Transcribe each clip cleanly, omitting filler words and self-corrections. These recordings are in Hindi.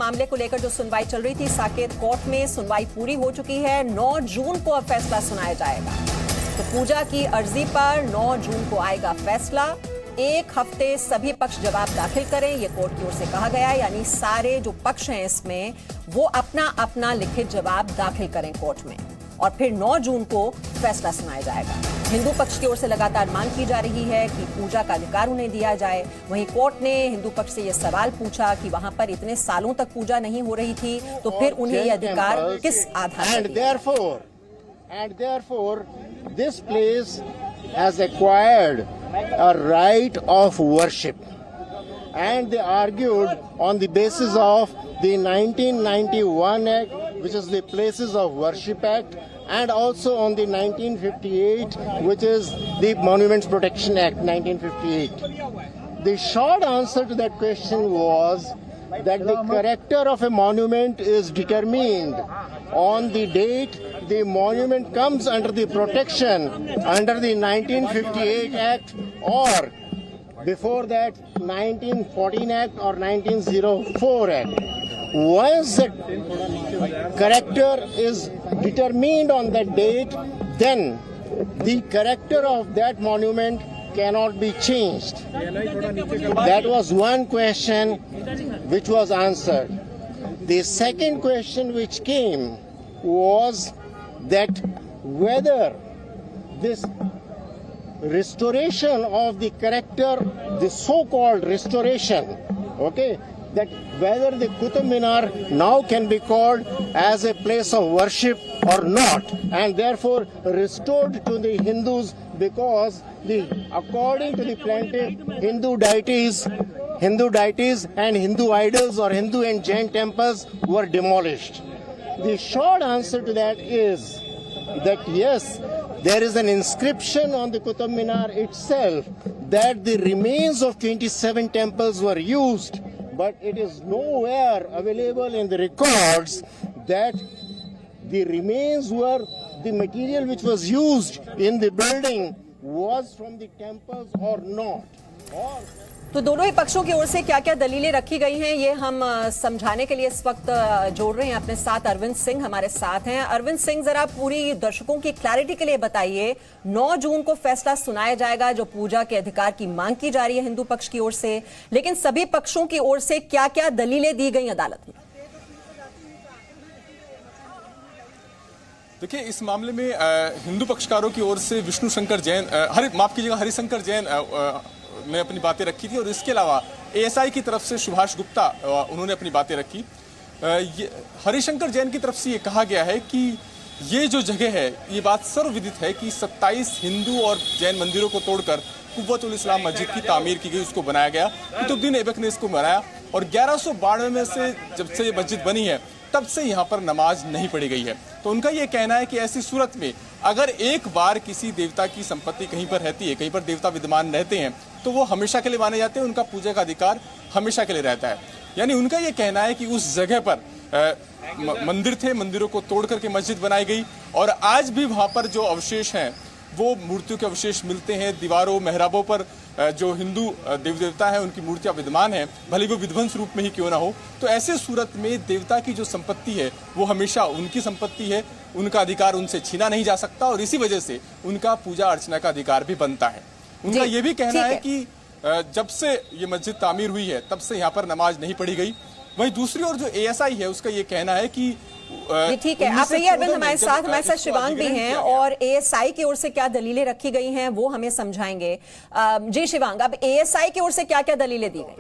मामले को लेकर जो सुनवाई चल रही थी साकेत कोर्ट में, सुनवाई पूरी हो चुकी है। 9 जून को अब फैसला सुनाया जाएगा। तो पूजा की अर्जी पर 9 जून को आएगा फैसला। 1 हफ्ते सभी पक्ष जवाब दाखिल करें, ये कोर्ट की ओर से कहा गया है। यानी सारे जो पक्ष हैं इसमें वो अपना अपना लिखित जवाब दाखिल करें कोर्ट में, और फिर 9 जून को फैसला सुनाया जाएगा। हिंदू पक्ष की ओर से लगातार मांग की जा रही है कि पूजा का अधिकार उन्हें दिया जाए। वहीं कोर्ट ने हिंदू पक्ष से यह सवाल पूछा कि वहां पर इतने सालों तक पूजा नहीं हो रही थी, तो फिर उन्हें यह अधिकार किस आधार पर? And therefore, this place has acquired a right of worship. And they argued on the basis of the 1991 Act, which is the Places of Worship Act, and also on the 1958, which is the Monuments Protection Act, 1958. The short answer to that question was that the character of a monument is determined on the date the monument comes under the protection under the 1958 Act, or before that 1914 Act or 1904 Act. Once the character is determined on that date, then the character of that monument cannot be changed. That was one question which was answered. The second question which came was that whether this restoration of the character, the so-called restoration, okay, that whether the Qutub Minar now can be called as a place of worship or not, and therefore restored to the Hindus, because according to the plaintiff, Hindu deities and Hindu idols or Hindu and Jain temples were demolished. The short answer to that is that yes, there is an inscription on the Qutub Minar itself that the remains of 27 temples were used, but it is nowhere available in the records that the remains were the material which was used in the building was from the temples or not. तो दोनों ही पक्षों की ओर से क्या क्या दलीलें रखी गई हैं, ये हम समझाने के लिए इस वक्त जोड़ रहे हैं अपने साथ अरविंद सिंह हमारे साथ हैं। अरविंद सिंह, जरा पूरी दर्शकों की क्लैरिटी के लिए बताइए, 9 जून को फैसला सुनाया जाएगा जो पूजा के अधिकार की मांग की जा रही है हिंदू पक्ष की ओर से, लेकिन सभी पक्षों की ओर से क्या क्या दलीलें दी गई अदालत में? देखिए, इस मामले में हिंदू पक्षकारों की ओर से विष्णु शंकर जैन, हरिशंकर जैन ने अपनी बातें रखी थी, और इसके अलावा एएसआई की तरफ से सुभाष गुप्ता उन्होंने अपनी बातें रखी। हरिशंकर जैन की तरफ से ये कहा गया है कि ये जो जगह है, ये बात सर्वविदित है कि 27 हिंदू और जैन मंदिरों को तोड़कर कुव्वतुल इस्लाम मस्जिद की तामीर की गई, उसको बनाया गया। कुतुबुद्दीन ऐबक ने इसको बनाया, और 1192 में से जब से ये मस्जिद बनी है तब से यहाँ पर नमाज नहीं पढ़ी गई है। तो उनका ये कहना है कि ऐसी सूरत में अगर एक बार किसी देवता की संपत्ति कहीं पर रहती है, कहीं पर देवता विद्यमान रहते हैं, तो वो हमेशा के लिए माने जाते हैं, उनका पूजा का अधिकार हमेशा के लिए रहता है। यानी उनका ये कहना है कि उस जगह पर मंदिर थे, मंदिरों को तोड़ करके मस्जिद बनाई गई, और आज भी वहाँ पर जो अवशेष हैं वो मूर्तियों के अवशेष मिलते हैं। दीवारों, मेहराबों पर जो हिंदू देव देवता हैं उनकी मूर्तियां विद्यमान हैं, भले वो विध्वंस रूप में ही क्यों ना हो। तो ऐसे सूरत में देवता की जो संपत्ति है वो हमेशा उनकी संपत्ति है, उनका अधिकार उनसे छीना नहीं जा सकता, और इसी वजह से उनका पूजा अर्चना का अधिकार भी बनता है। उनका ये भी कहना है कि जब से ये मस्जिद तामीर हुई है तब से यहाँ पर नमाज नहीं पढ़ी गई। वहीं दूसरी ओर जो एएसआई है उसका ये कहना है कि ठीक है, आप रहिए अरविंद हमारे साथ शिवांग भी हैं, और एएसआई की ओर से क्या दलीलें रखी गई हैं वो हमें समझाएंगे। जी शिवांग, अब एएसआई की ओर से क्या क्या दलीलें दी गई?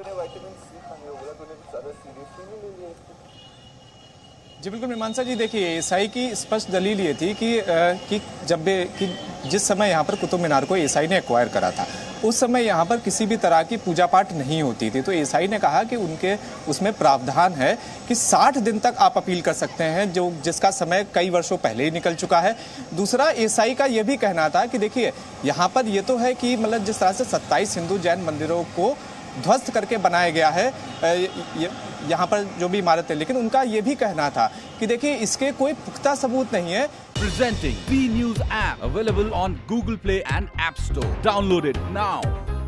जी बिल्कुल मीमांसा जी, देखिए एएसआई की स्पष्ट दलील ये थी कि जिस समय यहाँ पर कुतुब मीनार को एएसआई ने एक्वायर करा था, उस समय यहाँ पर किसी भी तरह की पूजा पाठ नहीं होती थी। तो एएसआई ने कहा कि उनके उसमें प्रावधान है कि 60 दिन तक आप अपील कर सकते हैं, जिसका समय कई वर्षों पहले ही निकल चुका है। दूसरा, एएसआई का यह भी कहना था कि देखिए यहाँ पर ये तो है कि मतलब जिस तरह से 27 हिंदू जैन मंदिरों को ध्वस्त करके बनाया गया है यहाँ पर जो भी इमारत है, लेकिन उनका ये भी कहना था कि देखिए इसके कोई पुख्ता सबूत नहीं है। Presenting B News app available on Google Play and App Store. Download it now.